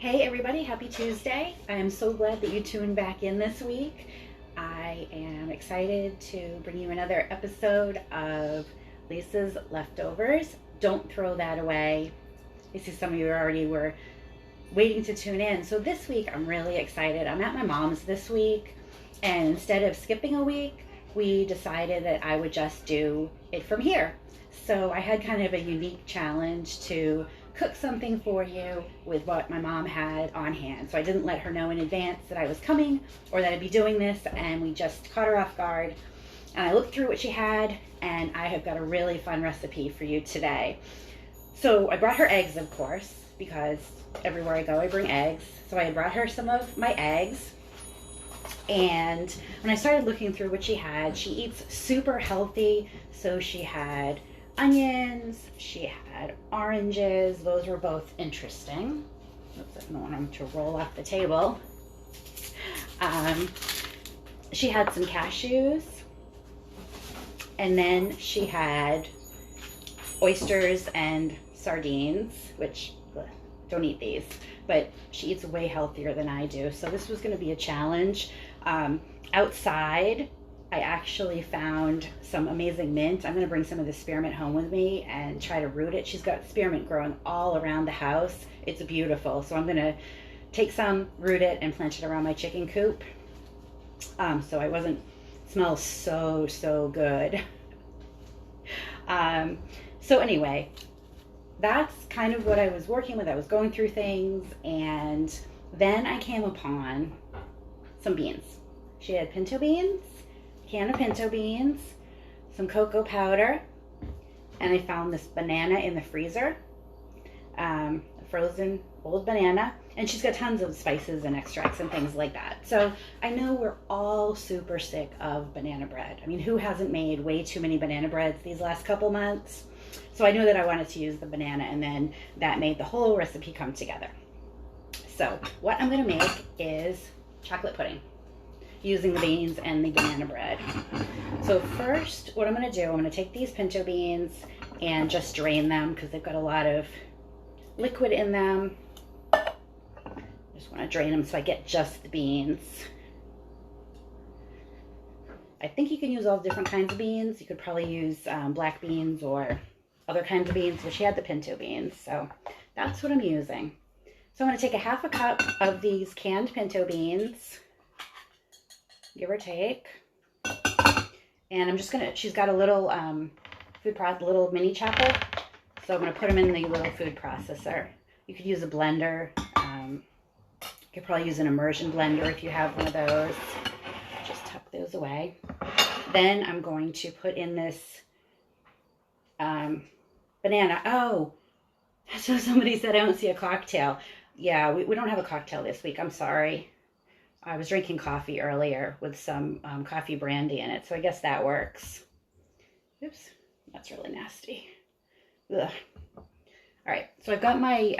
Hey everybody, happy Tuesday. I am so glad that you tuned back in this week. I am excited to bring you another episode of Lisa's Leftovers. Don't throw that away. I see some of you already were waiting to tune in. So this week I'm really excited. I'm at my mom's this week, and instead of skipping a week, we decided that I would just do it from here. So I had kind of a unique challenge to cook something for you with what my mom had on hand. So I didn't let her know in advance that I was coming or that I'd be doing this, and we just caught her off guard. And I looked through what she had, and I have got a really fun recipe for you today. So I brought her eggs, of course, because everywhere I go I bring eggs. So I brought her some of my eggs. And when I started looking through what she had, she eats super healthy. So she had onions, she had oranges. Those were both interesting. Oops, I don't want them to roll off the table. She had some cashews, and then she had oysters and sardines, which don't eat these, but she eats way healthier than I do. So this was going to be a challenge. Outside, I actually found some amazing mint. I'm going to bring some of the spearmint home with me and try to root it. She's got spearmint growing all around the house. It's beautiful. So I'm going to take some, root it, and plant it around my chicken coop. So it smells so good. So anyway, that's kind of what I was working with. I was going through things, and then I came upon some beans. She had pinto beans, a can of pinto beans, some cocoa powder, and I found this banana in the freezer, a frozen old banana, and she's got tons of spices and extracts and things like that. So I know we're all super sick of banana bread. I mean, who hasn't made way too many banana breads these last couple months? So I knew that I wanted to use the banana, and then that made the whole recipe come together. So what I'm going to make is chocolate pudding using the beans and the banana bread. So first, what I'm going to do, I'm going to take these pinto beans and just drain them because they've got a lot of liquid in them. I just want to drain them so I get just the beans. I think you can use all different kinds of beans. You could probably use black beans or other kinds of beans, but she had the pinto beans, so that's what I'm using. So I'm going to take a half a cup of these canned pinto beans, give or take, and I'm just going to, she's got a little little mini chopper, so I'm going to put them in the little food processor. You could use a blender. You could probably use an immersion blender if you have one of those. Just tuck those away. Then I'm going to put in this banana. Oh, so somebody said I don't see a cocktail. Yeah, we don't have a cocktail this week. I'm sorry. I was drinking coffee earlier with some coffee brandy in it, so I guess that works. Oops, that's really nasty. Ugh. All right, so I've got my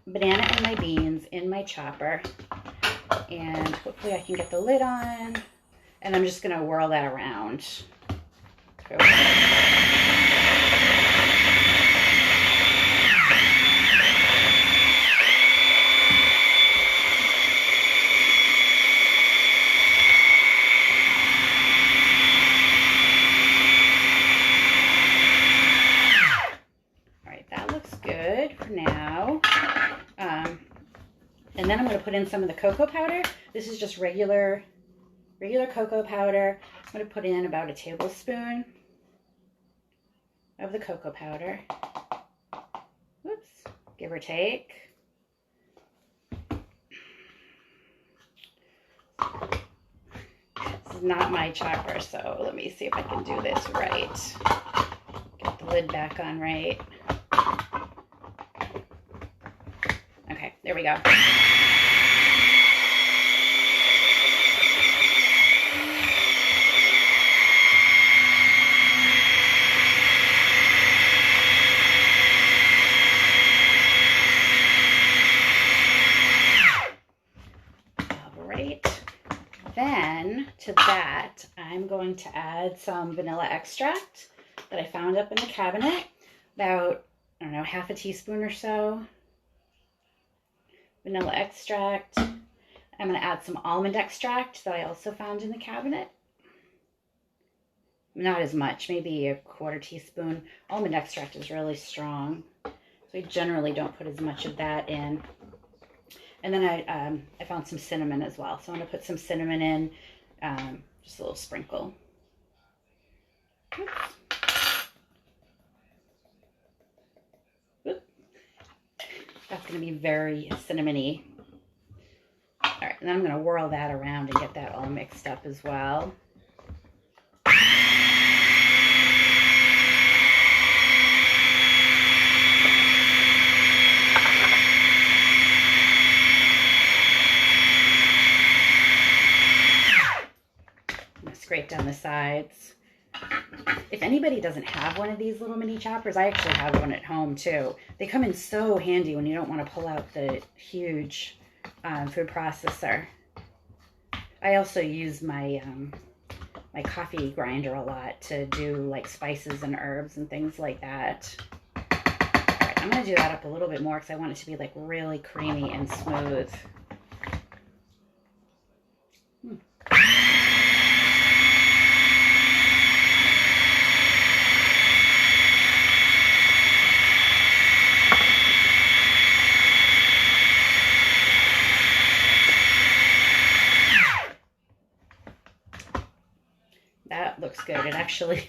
banana and my beans in my chopper, and hopefully I can get the lid on, and I'm just going to whirl that around. And then I'm going to put in some of the cocoa powder. This is just regular cocoa powder. I'm going to put in about a tablespoon of the cocoa powder. Whoops, give or take. This is not my chopper, so let me see if I can do this right. Get the lid back on right. Okay, there we go. Then to that, I'm going to add some vanilla extract that I found up in the cabinet, about, I don't know, half a teaspoon or so. vanilla extract. I'm going to add some almond extract that I also found in the cabinet. Not as much, maybe a 1/4 teaspoon. Almond extract is really strong, so I generally don't put as much of that in. And then I found some cinnamon as well, so I'm going to put some cinnamon in, just a little sprinkle. Oops. Oop. That's going to be very cinnamony. All right, and then I'm going to whirl that around and get that all mixed up as well. Scrape down the sides. If anybody doesn't have one of these little mini choppers, I actually have one at home too. They come in so handy when you don't want to pull out the huge food processor. I also use my my coffee grinder a lot to do like spices and herbs and things like that. All right, I'm going to do that up a little bit more because I want it to be like really creamy and smooth. That looks good. It actually,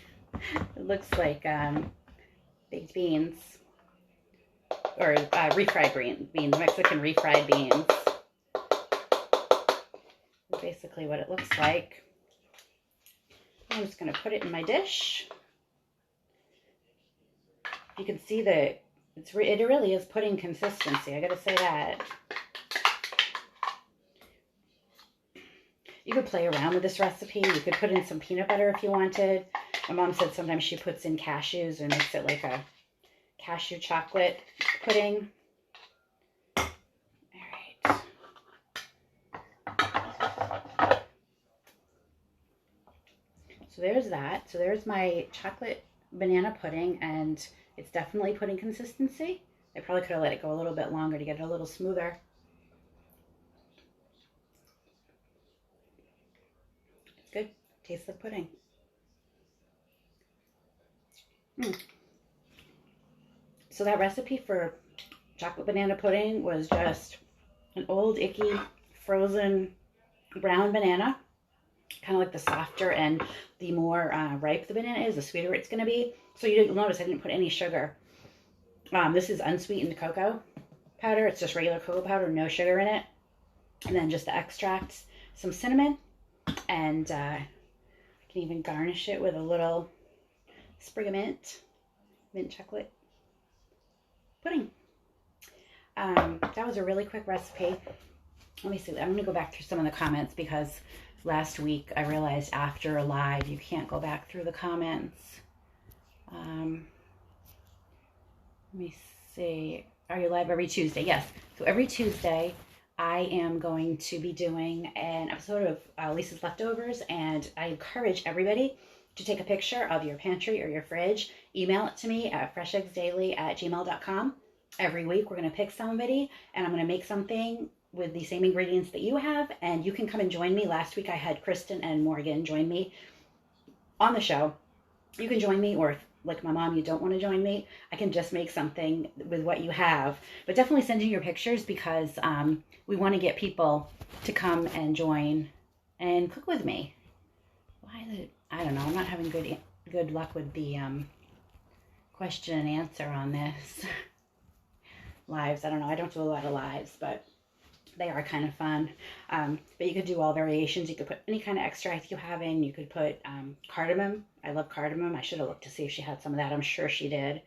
it looks like baked beans, or refried beans, Mexican refried beans. That's basically what it looks like. I'm just going to put it in my dish. You can see that it really is pudding consistency. I got to say that. You could play around with this recipe. You could put in some peanut butter if you wanted. My mom said sometimes she puts in cashews and makes it like a cashew chocolate pudding. All right. So there's that. So there's my chocolate banana pudding, and it's definitely pudding consistency. I probably could have let it go a little bit longer to get it a little smoother. Good. Tastes like pudding. So that recipe for chocolate banana pudding was just an old icky frozen brown banana. Kind of like the softer and the more ripe the banana is, the sweeter it's going to be. So you'll notice I didn't put any sugar. This is unsweetened cocoa powder. It's just regular cocoa powder, no sugar in it. And then just the extracts, some cinnamon. And I can even garnish it with a little sprig of mint chocolate pudding. That was a really quick recipe. Let me see. I'm going to go back through some of the comments because last week I realized after a live you can't go back through the comments. Let me see. Are you live every Tuesday? Yes. So every Tuesday I am going to be doing an episode of Lisa's Leftovers, and I encourage everybody to take a picture of your pantry or your fridge. Email it to me at fresheggsdaily@gmail.com. Every week we're going to pick somebody, and I'm going to make something with the same ingredients that you have, and you can come and join me. Last week I had Kristen and Morgan join me on the show. You can join me, or if, like my mom, you don't want to join me, I can just make something with what you have. But definitely send in your pictures because we want to get people to come and join and cook with me. I don't know. I'm not having good luck with the question and answer on this. Lives. I don't know. I don't do a lot of lives, but they are kind of fun. But you could do all variations. You could put any kind of extract you have in. You could put cardamom. I love cardamom. I should have looked to see if she had some of that. I'm sure she did,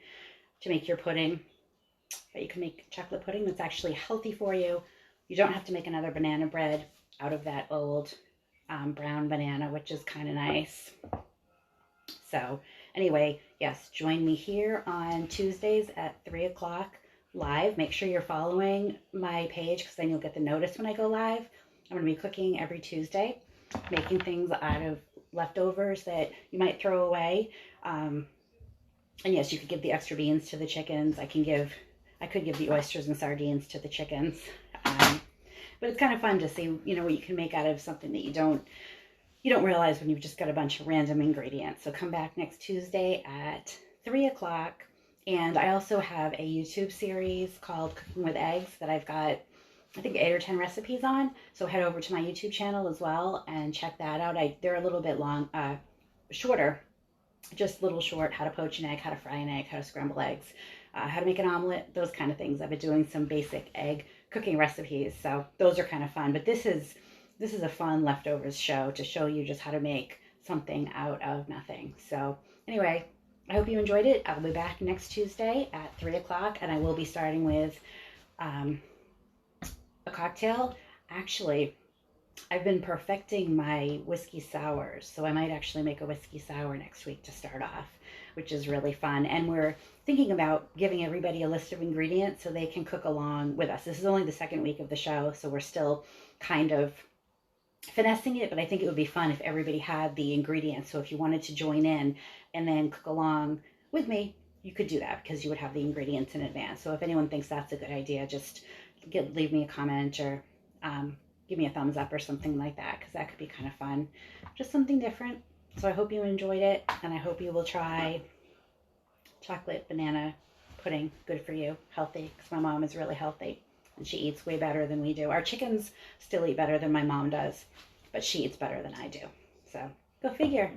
to make your pudding. But you can make chocolate pudding that's actually healthy for you. You don't have to make another banana bread out of that old brown banana, which is kind of nice. So anyway, yes, join me here on Tuesdays at 3 o'clock live. Make sure you're following my page because then you'll get the notice when I go live. I'm going to be cooking every Tuesday, making things out of leftovers that you might throw away. And yes, you could give the extra beans to the chickens. I could give the oysters and sardines to the chickens. But it's kind of fun to see, what you can make out of something that you don't realize when you've just got a bunch of random ingredients. So come back next Tuesday at 3 o'clock. And I also have a YouTube series called Cooking with Eggs that I've got, I think, 8 or 10 recipes on. So head over to my YouTube channel as well and check that out. They're a little bit shorter, just little short, how to poach an egg, how to fry an egg, how to scramble eggs, how to make an omelet, those kind of things. I've been doing some basic egg cooking recipes, so those are kind of fun. But this is a fun leftovers show to show you just how to make something out of nothing. So anyway, I hope you enjoyed it. I'll be back next Tuesday at 3 o'clock, and I will be starting with a cocktail. Actually, I've been perfecting my whiskey sours, so I might actually make a whiskey sour next week to start off, which is really fun. And we're thinking about giving everybody a list of ingredients so they can cook along with us. This is only the second week of the show, so we're still kind of finessing it, but I think it would be fun if everybody had the ingredients. So if you wanted to join in and then cook along with me, you could do that because you would have the ingredients in advance. So if anyone thinks that's a good idea, just leave me a comment or give me a thumbs up or something like that, because that could be kind of fun. Just something different. So I hope you enjoyed it, and I hope you will try chocolate banana pudding. Good for you, healthy, because my mom is really healthy and she eats way better than we do. Our chickens still eat better than my mom does, but she eats better than I do. So go figure.